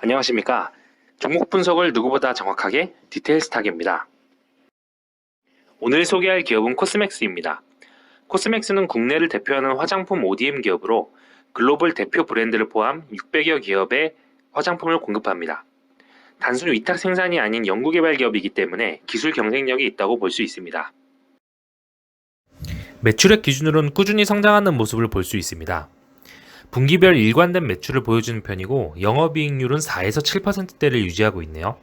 안녕하십니까. 종목 분석을 누구보다 정확하게 디테일 스탁입니다. 오늘 소개할 기업은 코스맥스입니다. 코스맥스는 국내를 대표하는 화장품 ODM 기업으로 글로벌 대표 브랜드를 포함 600여 기업의 화장품을 공급합니다. 단순 위탁 생산이 아닌 연구개발 기업이기 때문에 기술 경쟁력이 있다고 볼 수 있습니다. 매출액 기준으로는 꾸준히 성장하는 모습을 볼 수 있습니다. 분기별 일관된 매출을 보여주는 편이고 영업이익률은 4에서 7%대를 유지하고 있네요.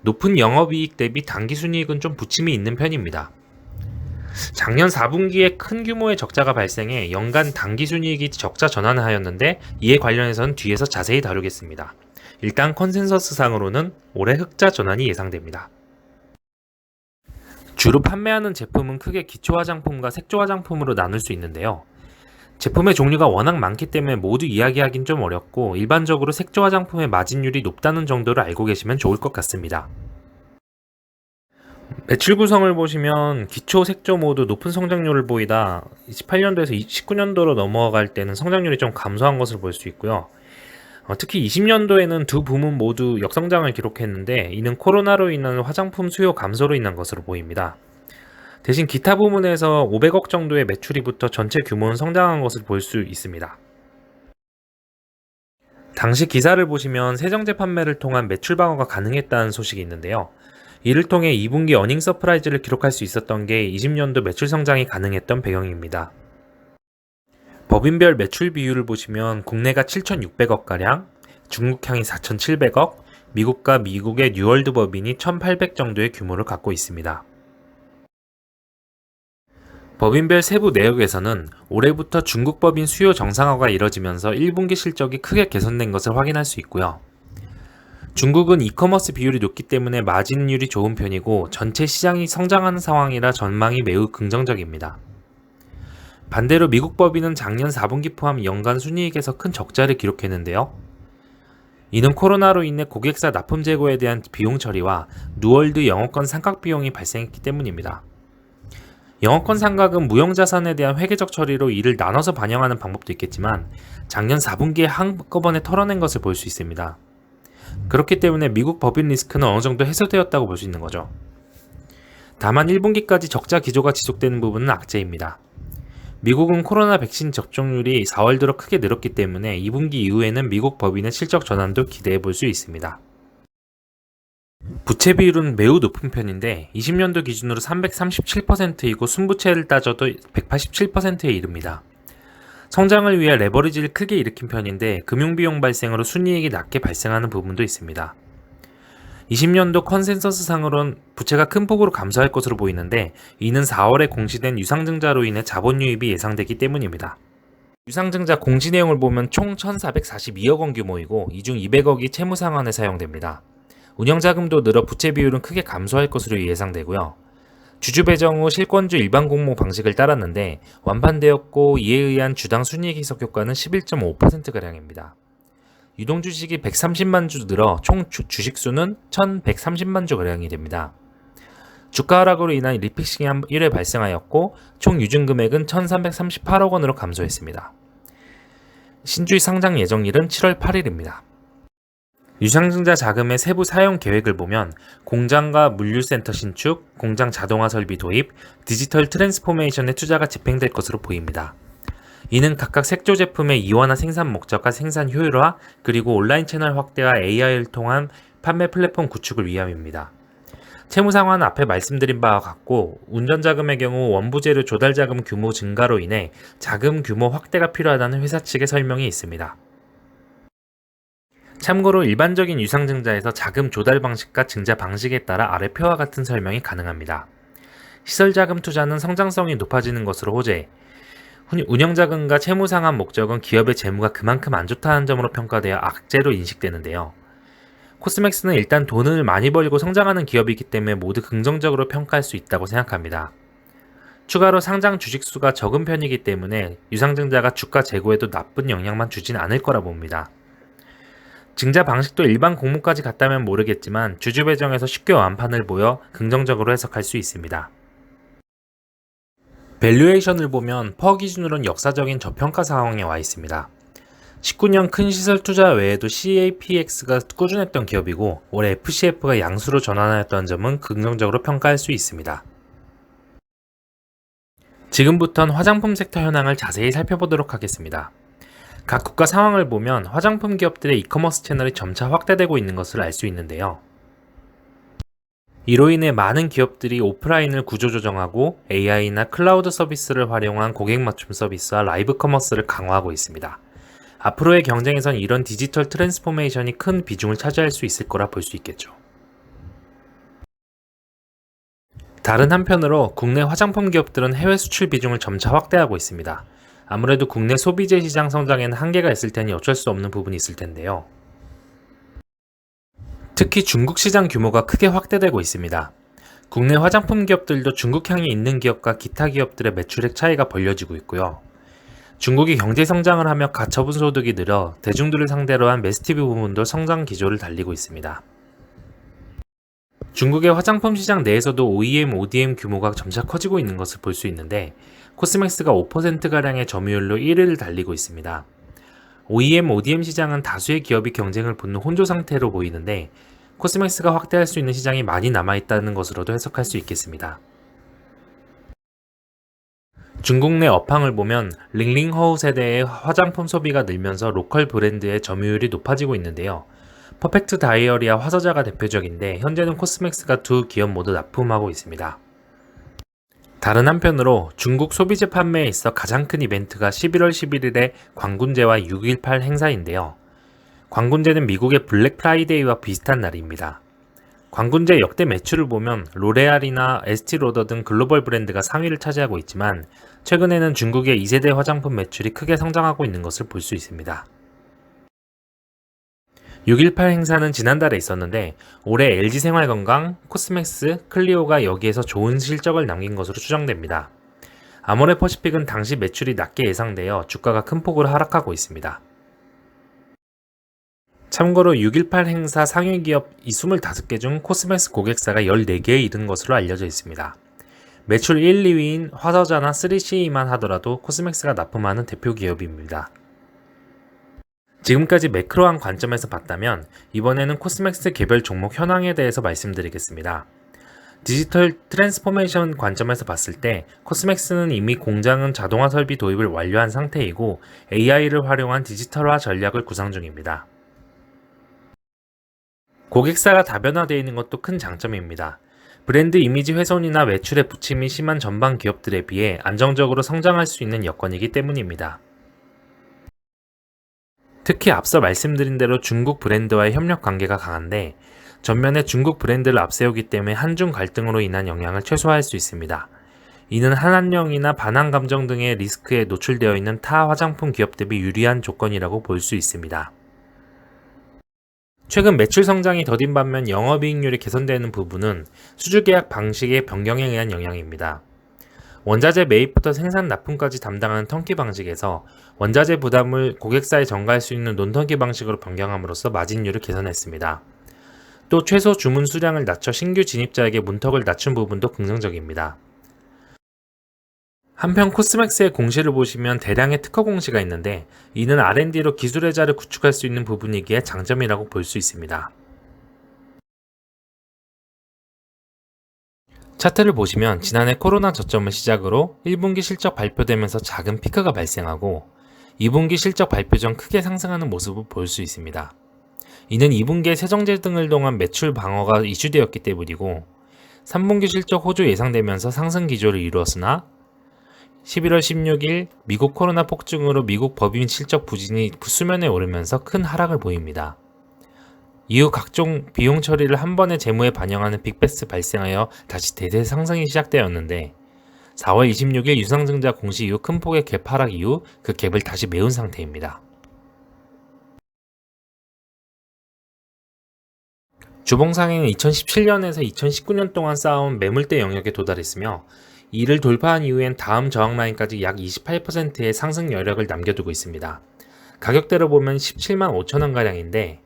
높은 영업이익 대비 당기순이익은 좀 부침이 있는 편입니다. 작년 4분기에 큰 규모의 적자가 발생해 연간 당기순이익이 적자 전환을 하였는데 이에 관련해서는 뒤에서 자세히 다루겠습니다. 일단 컨센서스상으로는 올해 흑자 전환이 예상됩니다. 주로 판매하는 제품은 크게 기초화장품과 색조화장품으로 나눌 수 있는데요. 제품의 종류가 워낙 많기 때문에 모두 이야기하긴 좀 어렵고 일반적으로 색조 화장품의 마진율이 높다는 정도를 알고 계시면 좋을 것 같습니다. 매출 구성을 보시면 기초 색조 모두 높은 성장률을 보이다 28년도에서 19년도로 넘어갈 때는 성장률이 좀 감소한 것을 볼 수 있고요. 특히 20년도에는 두 부문 모두 역성장을 기록했는데 이는 코로나로 인한 화장품 수요 감소로 인한 것으로 보입니다. 대신 기타 부문에서 500억 정도의 매출이 붙어 전체 규모는 성장한 것을 볼 수 있습니다. 당시 기사를 보시면 세정제 판매를 통한 매출 방어가 가능했다는 소식이 있는데요. 이를 통해 2분기 어닝 서프라이즈를 기록할 수 있었던 게 20년도 매출 성장이 가능했던 배경입니다. 법인별 매출 비율을 보시면 국내가 7,600억가량, 중국향이 4,700억, 미국과 미국의 뉴월드 법인이 1,800 정도의 규모를 갖고 있습니다. 법인별 세부 내역에서는 올해부터 중국 법인 수요 정상화가 이뤄지면서 1분기 실적이 크게 개선된 것을 확인할 수 있고요. 중국은 이커머스 비율이 높기 때문에 마진율이 좋은 편이고 전체 시장이 성장하는 상황이라 전망이 매우 긍정적입니다. 반대로 미국 법인은 작년 4분기 포함 연간 순이익에서 큰 적자를 기록했는데요. 이는 코로나로 인해 고객사 납품 재고에 대한 비용 처리와 뉴월드 영업권 상각 비용이 발생했기 때문입니다. 영업권 상각은 무형자산에 대한 회계적 처리로 이를 나눠서 반영하는 방법도 있겠지만 작년 4분기에 한꺼번에 털어낸 것을 볼 수 있습니다. 그렇기 때문에 미국 법인 리스크는 어느 정도 해소되었다고 볼 수 있는 거죠. 다만 1분기까지 적자 기조가 지속되는 부분은 악재입니다. 미국은 코로나 백신 접종률이 4월 들어 크게 늘었기 때문에 2분기 이후에는 미국 법인의 실적 전환도 기대해 볼 수 있습니다. 부채 비율은 매우 높은 편인데 20년도 기준으로 337%이고 순부채를 따져도 187%에 이릅니다. 성장을 위해 레버리지를 크게 일으킨 편인데 금융비용 발생으로 순이익이 낮게 발생하는 부분도 있습니다. 20년도 컨센서스상으론 부채가 큰 폭으로 감소할 것으로 보이는데 이는 4월에 공시된 유상증자로 인해 자본 유입이 예상되기 때문입니다. 유상증자 공시 내용을 보면 총 1,442억 원 규모이고 이 중 200억이 채무상환에 사용됩니다. 운영자금도 늘어 부채 비율은 크게 감소할 것으로 예상되고요. 주주 배정 후 실권주 일반 공모 방식을 따랐는데 완판되었고 이에 의한 주당 순이익 희석 효과는 11.5%가량입니다. 유동주식이 130만 주 늘어 총 주식수는 1,130만 주가량이 됩니다. 주가 하락으로 인한 리픽싱이 1회 발생하였고 총 유증금액은 1,338억 원으로 감소했습니다. 신주의 상장 예정일은 7월 8일입니다. 유상증자 자금의 세부 사용 계획을 보면 공장과 물류센터 신축, 공장 자동화 설비 도입, 디지털 트랜스포메이션에 투자가 집행될 것으로 보입니다. 이는 각각 색조 제품의 이원화 생산 목적과 생산 효율화, 그리고 온라인 채널 확대와 AI를 통한 판매 플랫폼 구축을 위함입니다. 채무 상환은 앞에 말씀드린 바와 같고 운전자금의 경우 원부재료 조달자금 규모 증가로 인해 자금 규모 확대가 필요하다는 회사 측의 설명이 있습니다. 참고로 일반적인 유상증자에서 자금 조달 방식과 증자 방식에 따라 아래 표와 같은 설명이 가능합니다. 시설자금 투자는 성장성이 높아지는 것으로 호재, 운영자금과 채무상환 목적은 기업의 재무가 그만큼 안 좋다는 점으로 평가되어 악재로 인식되는데요. 코스맥스는 일단 돈을 많이 벌고 성장하는 기업이기 때문에 모두 긍정적으로 평가할 수 있다고 생각합니다. 추가로 상장 주식수가 적은 편이기 때문에 유상증자가 주가 재고에도 나쁜 영향만 주진 않을 거라 봅니다. 증자 방식도 일반 공모까지 갔다면 모르겠지만 주주 배정에서 쉽게 완판을 보여 긍정적으로 해석할 수 있습니다. 밸류에이션을 보면 퍼 기준으로는 역사적인 저평가 상황에 와 있습니다. 19년 큰 시설 투자 외에도 CAPX가 꾸준했던 기업이고 올해 FCF가 양수로 전환하였다는 점은 긍정적으로 평가할 수 있습니다. 지금부터는 화장품 섹터 현황을 자세히 살펴보도록 하겠습니다. 각 국가 상황을 보면 화장품 기업들의 이커머스 채널이 점차 확대되고 있는 것을 알 수 있는데요. 이로 인해 많은 기업들이 오프라인을 구조조정하고 AI나 클라우드 서비스를 활용한 고객 맞춤 서비스와 라이브 커머스를 강화하고 있습니다. 앞으로의 경쟁에선 이런 디지털 트랜스포메이션이 큰 비중을 차지할 수 있을 거라 볼 수 있겠죠. 다른 한편으로 국내 화장품 기업들은 해외 수출 비중을 점차 확대하고 있습니다. 아무래도 국내 소비재 시장 성장에는 한계가 있을 테니 어쩔 수 없는 부분이 있을 텐데요. 특히 중국 시장 규모가 크게 확대되고 있습니다. 국내 화장품 기업들도 중국향이 있는 기업과 기타 기업들의 매출액 차이가 벌려지고 있고요. 중국이 경제 성장을 하며 가처분 소득이 늘어 대중들을 상대로 한 매스티브 부문도 성장 기조를 달리고 있습니다. 중국의 화장품 시장 내에서도 OEM, ODM 규모가 점차 커지고 있는 것을 볼 수 있는데 코스맥스가 5%가량의 점유율로 1위를 달리고 있습니다. OEM, ODM 시장은 다수의 기업이 경쟁을 붙는 혼조 상태로 보이는데 코스맥스가 확대할 수 있는 시장이 많이 남아있다는 것으로도 해석할 수 있겠습니다. 중국 내 업황을 보면 링링허우 세대의 화장품 소비가 늘면서 로컬 브랜드의 점유율이 높아지고 있는데요. 퍼펙트 다이어리와 화서자가 대표적인데 현재는 코스맥스가 두 기업 모두 납품하고 있습니다. 다른 한편으로 중국 소비재 판매에 있어 가장 큰 이벤트가 11월 11일에 광군제와 6.18 행사인데요. 광군제는 미국의 블랙 프라이데이와 비슷한 날입니다. 광군제 역대 매출을 보면 로레알이나 에스티로더 등 글로벌 브랜드가 상위를 차지하고 있지만 최근에는 중국의 2세대 화장품 매출이 크게 성장하고 있는 것을 볼 수 있습니다. 6.18 행사는 지난달에 있었는데 올해 LG생활건강, 코스맥스, 클리오가 여기에서 좋은 실적을 남긴 것으로 추정됩니다. 아모레퍼시픽은 당시 매출이 낮게 예상되어 주가가 큰 폭으로 하락하고 있습니다. 참고로 6.18 행사 상위 기업 25개 중 코스맥스 고객사가 14개에 이른 것으로 알려져 있습니다. 매출 1, 2위인 화서자나 3CE만 하더라도 코스맥스가 납품하는 대표 기업입니다. 지금까지 매크로한 관점에서 봤다면 이번에는 코스맥스 개별 종목 현황에 대해서 말씀드리겠습니다. 디지털 트랜스포메이션 관점에서 봤을 때 코스맥스는 이미 공장은 자동화 설비 도입을 완료한 상태이고 AI를 활용한 디지털화 전략을 구상 중입니다. 고객사가 다변화되어 있는 것도 큰 장점입니다. 브랜드 이미지 훼손이나 매출의 부침이 심한 전방 기업들에 비해 안정적으로 성장할 수 있는 여건이기 때문입니다. 특히 앞서 말씀드린 대로 중국 브랜드와의 협력 관계가 강한데 전면에 중국 브랜드를 앞세우기 때문에 한중 갈등으로 인한 영향을 최소화할 수 있습니다. 이는 한한령이나 반한 감정 등의 리스크에 노출되어 있는 타 화장품 기업 대비 유리한 조건이라고 볼 수 있습니다. 최근 매출 성장이 더딘 반면 영업이익률이 개선되는 부분은 수주계약 방식의 변경에 의한 영향입니다. 원자재 매입부터 생산 납품까지 담당하는 턴키 방식에서 원자재 부담을 고객사에 전가할 수 있는 논턴키 방식으로 변경함으로써 마진율을 개선했습니다. 또 최소 주문 수량을 낮춰 신규 진입자에게 문턱을 낮춘 부분도 긍정적입니다. 한편 코스맥스의 공시를 보시면 대량의 특허 공시가 있는데 이는 R&D로 기술 혜자를 구축할 수 있는 부분이기에 장점이라고 볼 수 있습니다. 차트를 보시면 지난해 코로나 저점을 시작으로 1분기 실적 발표되면서 작은 피크가 발생하고 2분기 실적 발표 전 크게 상승하는 모습을 볼 수 있습니다. 이는 2분기에 세정제 등을 통한 매출 방어가 이슈되었기 때문이고 3분기 실적 호조 예상되면서 상승 기조를 이루었으나 11월 16일 미국 코로나 폭증으로 미국 법인 실적 부진이 수면에 오르면서 큰 하락을 보입니다. 이후 각종 비용 처리를 한 번에 재무에 반영하는 빅베스 발생하여 다시 대세 상승이 시작되었는데 4월 26일 유상증자 공시 이후 큰 폭의 갭 하락 이후 그 갭을 다시 메운 상태입니다. 주봉상에는 2017년에서 2019년 동안 쌓아온 매물대 영역에 도달했으며 이를 돌파한 이후엔 다음 저항 라인까지 약 28%의 상승 여력을 남겨두고 있습니다. 가격대로 보면 17만 5천원가량인데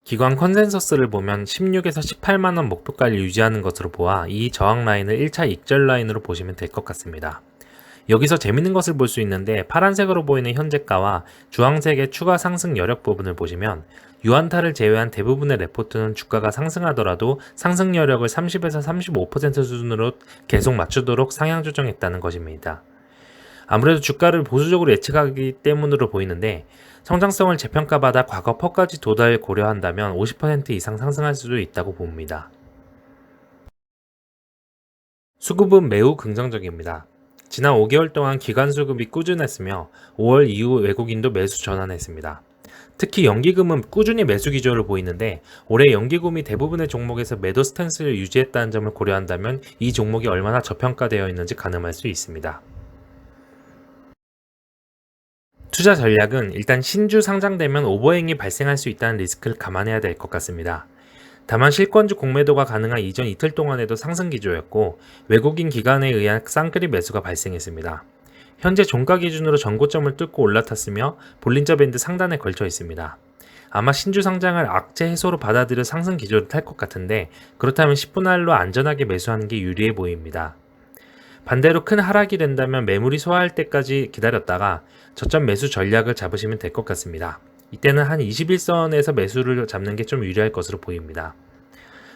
기관 컨센서스를 보면 16에서 18만원 목표가를 유지하는 것으로 보아 이 저항 라인을 1차 익절 라인으로 보시면 될 것 같습니다. 여기서 재밌는 것을 볼 수 있는데 파란색으로 보이는 현재가와 주황색의 추가 상승 여력 부분을 보시면 유안타를 제외한 대부분의 레포트는 주가가 상승하더라도 상승 여력을 30에서 35% 수준으로 계속 맞추도록 상향 조정했다는 것입니다. 아무래도 주가를 보수적으로 예측하기 때문으로 보이는데 성장성을 재평가받아 과거 퍼까지 도달 고려한다면 50% 이상 상승할 수도 있다고 봅니다. 수급은 매우 긍정적입니다. 지난 5개월 동안 기관 수급이 꾸준했으며 5월 이후 외국인도 매수 전환했습니다. 특히 연기금은 꾸준히 매수 기조를 보이는데 올해 연기금이 대부분의 종목에서 매도 스탠스를 유지했다는 점을 고려한다면 이 종목이 얼마나 저평가되어 있는지 가늠할 수 있습니다. 투자 전략은 일단 신주 상장되면 오버행이 발생할 수 있다는 리스크를 감안해야 될 것 같습니다. 다만 실권주 공매도가 가능한 이전 이틀 동안에도 상승 기조였고 외국인 기관에 의한 쌍끌이 매수가 발생했습니다. 현재 종가 기준으로 전고점을 뚫고 올라탔으며 볼린저 밴드 상단에 걸쳐 있습니다. 아마 신주 상장을 악재 해소로 받아들여 상승 기조를 탈 것 같은데 그렇다면 10분 할로 안전하게 매수하는 게 유리해 보입니다. 반대로 큰 하락이 된다면 매물이 소화할 때까지 기다렸다가 저점 매수 전략을 잡으시면 될 것 같습니다. 이때는 한 21선에서 매수를 잡는 게 좀 유리할 것으로 보입니다.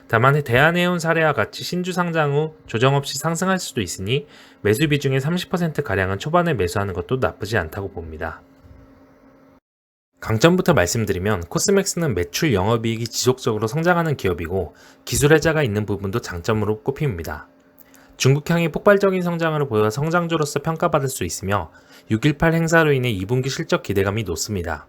다만 대한해운 사례와 같이 신주 상장 후 조정 없이 상승할 수도 있으니 매수 비중의 30%가량은 초반에 매수하는 것도 나쁘지 않다고 봅니다. 강점부터 말씀드리면 코스맥스는 매출 영업이익이 지속적으로 성장하는 기업이고 기술 혜자가 있는 부분도 장점으로 꼽힙니다. 중국향이 폭발적인 성장을 보여 성장주로서 평가받을 수 있으며 6.18 행사로 인해 2분기 실적 기대감이 높습니다.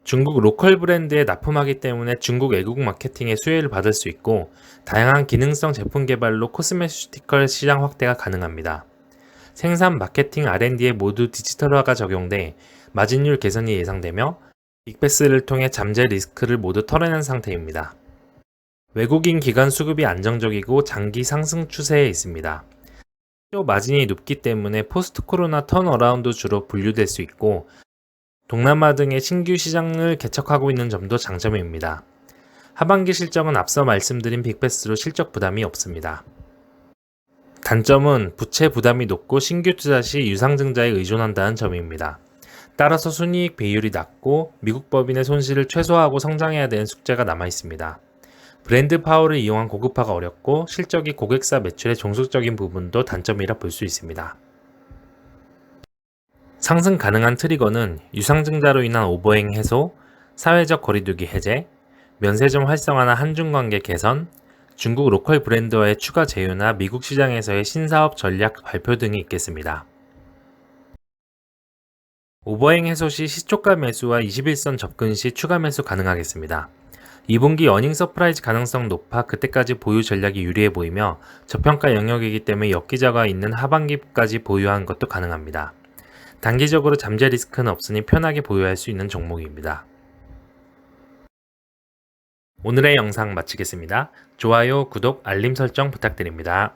중국 로컬 브랜드에 납품하기 때문에 중국 애국 마케팅의 수혜를 받을 수 있고 다양한 기능성 제품 개발로 코스메티컬 시장 확대가 가능합니다. 생산, 마케팅, R&D에 모두 디지털화가 적용돼 마진율 개선이 예상되며 빅베스를 통해 잠재 리스크를 모두 털어낸 상태입니다. 외국인 기관 수급이 안정적이고 장기 상승 추세에 있습니다. 마진이 높기 때문에 포스트 코로나 턴어라운드 주로 분류될 수 있고 동남아 등의 신규 시장을 개척하고 있는 점도 장점입니다. 하반기 실적은 앞서 말씀드린 빅베스로 실적 부담이 없습니다. 단점은 부채 부담이 높고 신규 투자 시 유상증자에 의존한다는 점입니다. 따라서 순이익 비율이 낮고 미국 법인의 손실을 최소화하고 성장해야 되는 숙제가 남아 있습니다. 브랜드 파워를 이용한 고급화가 어렵고 실적이 고객사 매출의 종속적인 부분도 단점이라 볼 수 있습니다. 상승 가능한 트리거는 유상증자로 인한 오버행 해소, 사회적 거리두기 해제, 면세점 활성화나 한중 관계 개선, 중국 로컬 브랜드와의 추가 제휴나 미국 시장에서의 신사업 전략 발표 등이 있겠습니다. 오버행 해소 시 시초가 매수와 21선 접근 시 추가 매수 가능하겠습니다. 2분기 어닝 서프라이즈 가능성 높아 그때까지 보유 전략이 유리해 보이며 저평가 영역이기 때문에 엽기자가 있는 하반기까지 보유하는 것도 가능합니다. 단기적으로 잠재 리스크는 없으니 편하게 보유할 수 있는 종목입니다. 오늘의 영상 마치겠습니다. 좋아요, 구독, 알림 설정 부탁드립니다.